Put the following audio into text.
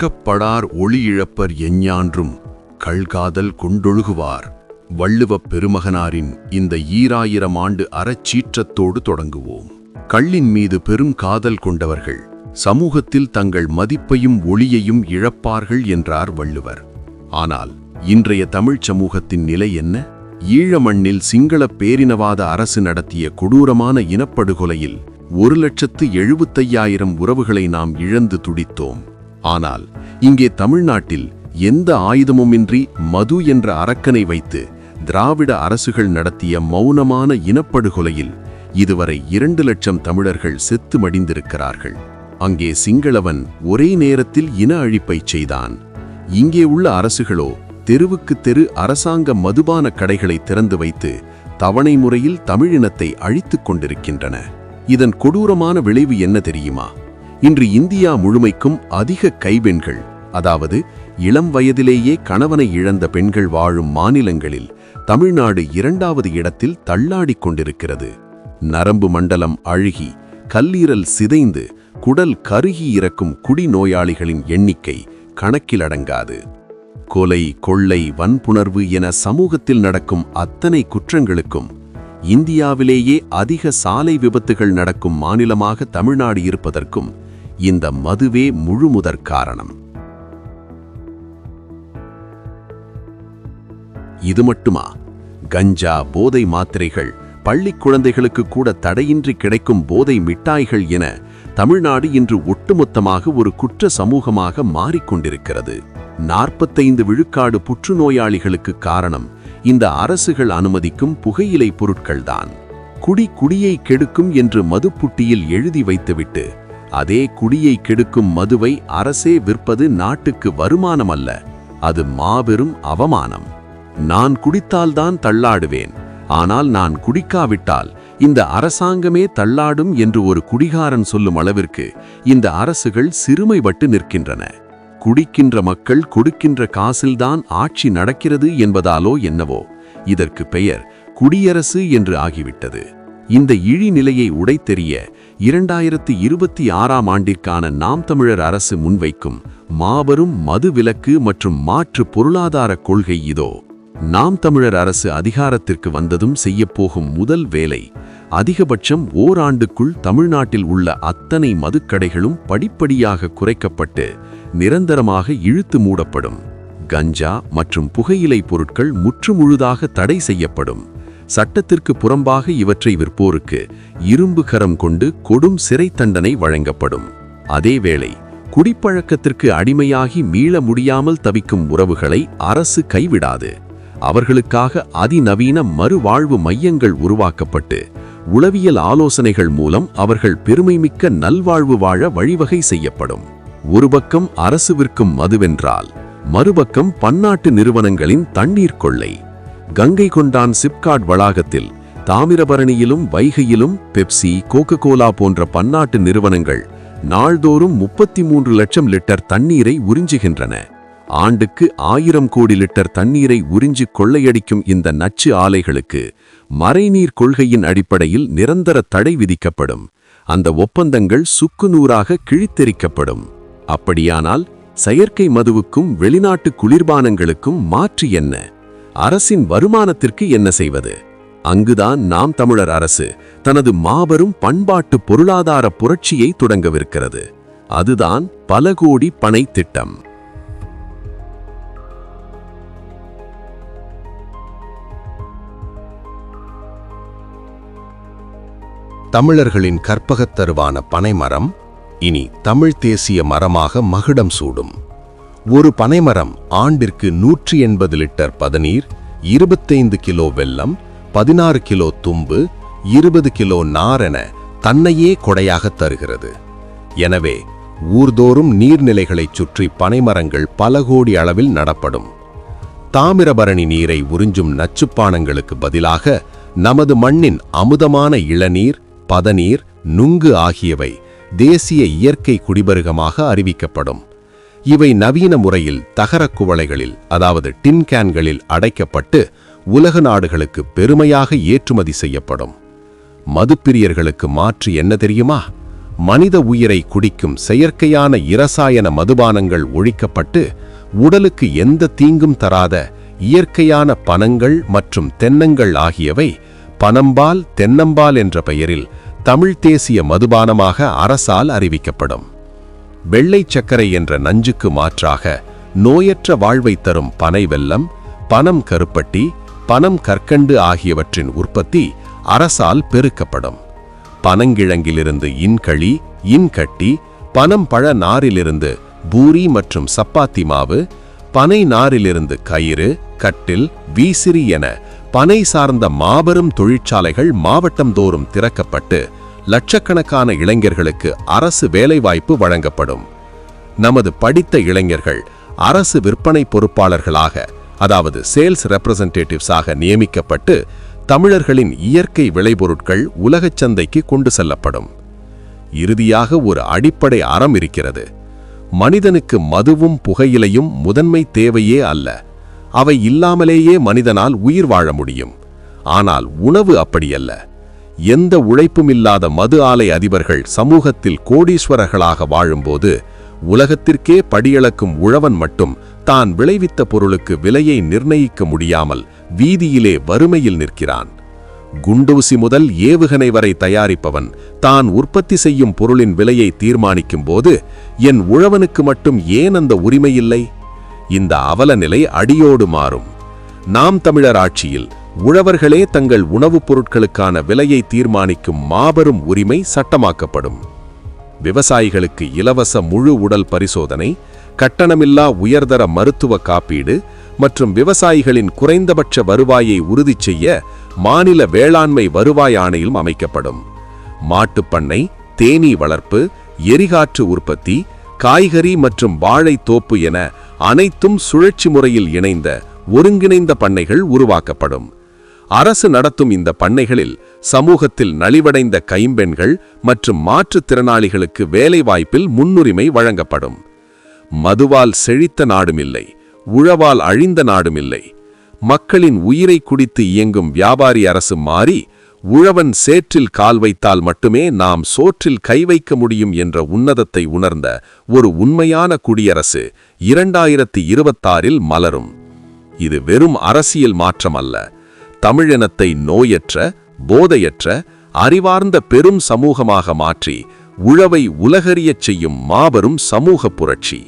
வெட்கப்படார் ஒளி இழப்பர் எஞ்ஞான்றும் கள்காதல் கொண்டொழுகுவார். வள்ளுவப் பெருமகனாரின் இந்த 2000 ஆண்டு அறச்சீற்றத்தோடு தொடங்குவோம். கள்ளின் மீது பெரும் காதல் கொண்டவர்கள் சமூகத்தில் தங்கள் மதிப்பையும் ஒளியையும் இழப்பார்கள் என்றார் வள்ளுவர். ஆனால் இன்றைய தமிழ்ச் சமூகத்தின் நிலை என்ன? ஈழ மண்ணில் சிங்களப் பேரினவாத அரசு நடத்திய கொடூரமான இனப்படுகொலையில் 1,75,000 உறவுகளை நாம் இழந்து துடித்தோம். ஆனால் இங்கே தமிழ்நாட்டில் எந்த ஆயுதமுமின்றி மது என்ற அரக்கனை வைத்து திராவிட அரசுகள் நடத்திய மௌனமான இனப்படுகொலையில் இதுவரை 2 லட்சம் தமிழர்கள் செத்து மடிந்திருக்கிறார்கள். அங்கே சிங்களவன் ஒரே நேரத்தில் இன அழிப்பைச் செய்தான். இங்கே உள்ள அரசுகளோ தெருவுக்கு தெரு அரசாங்க மதுபான கடைகளை திறந்து வைத்து தவணை முறையில் தமிழினத்தை அழித்துக் கொண்டிருக்கின்றன. இதன் கொடூரமான விளைவு என்ன தெரியுமா? இன்று இந்தியா முழுமைக்கும் அதிக கைபெண்கள், அதாவது இளம் வயதிலேயே கணவனை இழந்த பெண்கள் வாழும் மாநிலங்களில் தமிழ்நாடு 2வது இடத்தில் தள்ளாடிக் கொண்டிருக்கிறது. நரம்பு மண்டலம் அழுகி, கல்லீரல் சிதைந்து, குடல் கருகி இறக்கும் குடிநோயாளிகளின் எண்ணிக்கை கணக்கில் அடங்காது. கொலை, கொள்ளை, வன்புணர்வு என சமூகத்தில் நடக்கும் அத்தனை குற்றங்களுக்கும் இந்தியாவிலேயே அதிக சாலை விபத்துகள் நடக்கும் மாநிலமாக தமிழ்நாடு இருப்பதற்கும் இந்த மதுவே முழுமுதற் காரணம். இது மட்டுமா? கஞ்சா, போதை மாத்திரைகள், பள்ளி குழந்தைகளுக்கு கூட தடையின்றி கிடைக்கும் போதை மிட்டாய்கள் என தமிழ்நாடு இன்று ஒட்டுமொத்தமாக ஒரு குற்ற சமூகமாக மாறிக்கொண்டிருக்கிறது. 45 விழுக்காடு புற்றுநோயாளிகளுக்கு காரணம் இந்த அரசுகள் அனுமதிக்கும் புகையிலை பொருட்கள்தான். குடியை கெடுக்கும் என்று மதுப்புட்டியில் எழுதி வைத்துவிட்டு அதே குடியை கெடுக்கும் மதுவை அரசே விற்பது நாட்டுக்கு வருமானம் அல்ல, அது மாபெரும் அவமானம். நான் குடித்தால்தான் தள்ளாடுவேன், ஆனால் நான் குடிக்காவிட்டால் இந்த அரசாங்கமே தள்ளாடும் என்று ஒரு குடிகாரன் சொல்லும் அளவிற்கு இந்த அரசுகள் சிறுமைப்பட்டு நிற்கின்றன. குடிக்கின்ற மக்கள் கொடுக்கின்ற காசில்தான் ஆட்சி நடக்கிறது என்பதாலோ என்னவோ இதற்கு பெயர் குடியரசு என்று ஆகிவிட்டது. இந்த இழிநிலையை உடைத்தெறிய 2026ஆம் ஆண்டிற்கான நாம் தமிழர் அரசு முன்வைக்கும் மாபெரும் மது விலக்கு மற்றும் மாற்று பொருளாதார கொள்கை இதோ. நாம் தமிழர் அரசு அதிகாரத்திற்கு வந்ததும் செய்யப்போகும் முதல் வேலை, அதிகபட்சம் ஓராண்டுக்குள் தமிழ்நாட்டில் உள்ள அத்தனை மதுக்கடைகளும் படிப்படியாக குறைக்கப்பட்டு நிரந்தரமாக இழுத்து மூடப்படும். கஞ்சா மற்றும் புகையிலை பொருட்கள் முற்றுமுழுதாக தடை செய்யப்படும். சட்டத்திற்கு புறம்பாக இவற்றை விற்போருக்கு இரும்பு கரம் கொண்டு கொடும் சிறை தண்டனை வழங்கப்படும். அதேவேளை குடிப்பழக்கத்திற்கு அடிமையாகி மீள முடியாமல் தவிக்கும் உறவுகளை அரசு கைவிடாது. அவர்களுக்காக அதிநவீன மறுவாழ்வு மையங்கள் உருவாக்கப்பட்டு உளவியல் ஆலோசனைகள் மூலம் அவர்கள் பெருமைமிக்க நல்வாழ்வு வாழ வழிவகை செய்யப்படும். ஒரு பக்கம் அரசு விற்கும் மதுவென்றால் மறுபக்கம் பன்னாட்டு நிறுவனங்களின் தண்ணீர் கொள்ளை. கங்கை கொண்டான் சிப்காட் வளாகத்தில் தாமிரபரணியிலும் வைகையிலும் பெப்சி, கோகோகோலா போன்ற பன்னாட்டு நிறுவனங்கள் நாள்தோறும் 33 லட்சம் லிட்டர் தண்ணீரை உறிஞ்சுகின்றன. ஆண்டுக்கு 1000 கோடி லிட்டர் தண்ணீரை உறிஞ்சி கொள்ளையடிக்கும் இந்த நச்சு ஆலைகளுக்கு மறைநீர் கொள்கையின் அடிப்படையில் நிரந்தர தடை விதிக்கப்படும். அந்த ஒப்பந்தங்கள் சுக்குநூறாக கிழித்தெறிக்கப்படும். அப்படியானால் செயற்கை மதுவுக்கும் வெளிநாட்டு குளிர்பானங்களுக்கும் மாற்று என்ன? அரசின் வருமானத்திற்கு என்ன செய்வது? அங்குதான் நாம் தமிழர் அரசு தனது மாபெரும் பண்பாட்டு பொருளாதார புரட்சியை தொடங்கவிருக்கிறது. அதுதான் பல கோடி பனை திட்டம். தமிழர்களின் கற்பகத்தருவான பனைமரம் இனி தமிழ் தேசிய மரமாக மகுடம் சூடும். ஒரு பனைமரம் ஆண்டிற்கு 180 லிட்டர் பதநீர், 25 கிலோ வெல்லம், 16 கிலோ தும்பு, 20 கிலோ நார் என தன்னையே கொடையாக தருகிறது. எனவே ஊர்தோறும் நீர்நிலைகளைச் சுற்றி பனைமரங்கள் பல கோடி அளவில் நடப்படும். தாமிரபரணி நீரை உறிஞ்சும் நச்சுப்பானங்களுக்கு பதிலாக நமது மண்ணின் அமுதமான இளநீர், பதநீர், நுங்கு ஆகியவை தேசிய இயற்கை குடிபருகமாக அறிவிக்கப்படும். இவை நவீன முறையில் தகரக் குவளைகளில், அதாவது டின் கேன்களில் அடைக்கப்பட்டு உலக நாடுகளுக்கு பெருமையாக ஏற்றுமதி செய்யப்படும். மதுப்பிரியர்களுக்கு மாற்று என்ன தெரியுமா? மனித உயிரை குடிக்கும் செயற்கையான இரசாயன மதுபானங்கள் ஒழிக்கப்பட்டு உடலுக்கு எந்த தீங்கும் தராத இயற்கையான பனங்கள் மற்றும் தென்னங்கள் ஆகியவை பனம்பால் தென்னம்பால் என்ற பெயரில் தமிழ் தேசிய மதுபானமாக அரசால் அறிவிக்கப்படும். வெள்ளை சர்க்கரை என்ற நஞ்சுக்கு மாற்றாக நோயற்ற வாழ்வை தரும் பனை வெல்லம், பனம் கருப்பட்டி, பனம் கற்கண்டு ஆகியவற்றின் உற்பத்தி அரசால் பெருக்கப்படும். பனங்கிழங்கிலிருந்து இன்களி, இன்கட்டி, பனம் பழ நாரிலிருந்து பூரி மற்றும் சப்பாத்தி மாவு, பனை நாரிலிருந்து கயிறு, கட்டில், வீசிறி என பனை சார்ந்த மாபெரும் தொழிற்சாலைகள் மாவட்டம் தோறும் திறக்கப்பட்டு லட்சக்கணக்கான இளைஞர்களுக்கு அரசு வேலைவாய்ப்பு வழங்கப்படும். நமது படித்த இளைஞர்கள் அரசு விற்பனை பொறுப்பாளர்களாக, அதாவது சேல்ஸ் ரெப்ரசன்டேட்டிவ்ஸாக நியமிக்கப்பட்டு தமிழர்களின் இயற்கை விளைபொருட்கள் உலகச் சந்தைக்கு கொண்டு செல்லப்படும். இறுதியாக ஒரு அடிப்படை அறம் இருக்கிறது. மனிதனுக்கு மதுவும் புகையிலையும் முதன்மை தேவையே அல்ல. அவை இல்லாமலேயே மனிதனால் உயிர் வாழ முடியும். ஆனால் உணவு அப்படியல்ல. எந்த உழைப்பும் இல்லாத மது ஆலை அதிபர்கள் சமூகத்தில் கோடீஸ்வரர்களாக வாழும்போது உலகத்திற்கே படியளக்கும் உழவன் மட்டும் தான் விளைவித்த பொருளுக்கு விலையை நிர்ணயிக்க முடியாமல் வீதியிலே வறுமையில் நிற்கிறான். குண்டூசி முதல் ஏவுகணை வரை தயாரிப்பவன் தான் உற்பத்தி செய்யும் பொருளின் விலையை தீர்மானிக்கும் போது என் உழவனுக்கு மட்டும் ஏன் அந்த உரிமை இல்லை? இந்த அவல நிலை அடியோடு மாறும். நாம் தமிழர் ஆட்சியில் உழவர்களே தங்கள் உணவுப் பொருட்களுக்கான விலையை தீர்மானிக்கும் மாபெரும் உரிமை சட்டமாக்கப்படும். விவசாயிகளுக்கு இலவச முழு உடல் பரிசோதனை, கட்டணமில்லா உயர்தர மருத்துவ காப்பீடு மற்றும் விவசாயிகளின் குறைந்தபட்ச வருவாயை உறுதி செய்ய மாநில வேளாண்மை வருவாய் ஆணையம் அமைக்கப்படும். மாட்டுப்பண்ணை, தேனீ வளர்ப்பு, எரிகாற்று உற்பத்தி, காய்கறி மற்றும் வாழை தோப்பு என அனைத்தும் சுழற்சி முறையில் இணைந்த ஒருங்கிணைந்த பண்ணைகள் உருவாக்கப்படும். அரசு நடத்தும் இந்த பண்ணைகளில் சமூகத்தில் நலிவடைந்த கைம்பெண்கள் மற்றும் மாற்றுத்திறனாளிகளுக்கு வேலைவாய்ப்பில் முன்னுரிமை வழங்கப்படும். மதுவால் செழித்த நாடுமில்லை, உழவால் அழிந்த நாடுமில்லை. மக்களின் உயிரை குடித்து இயங்கும் வியாபாரி அரசு மாறி உழவன் சேற்றில் கால் வைத்தால் மட்டுமே நாம் சோற்றில் கை வைக்க முடியும் என்ற உன்னதத்தை உணர்ந்த ஒரு உண்மையான குடியரசு 2026இல் மலரும். இது வெறும் அரசியல் மாற்றம் அல்ல, தமிழினத்தை நோயற்ற, போதையற்ற, அறிவார்ந்த பெரும் சமூகமாக மாற்றி உழவை உலகறியச் செய்யும் மாபெரும் சமூக புரட்சி.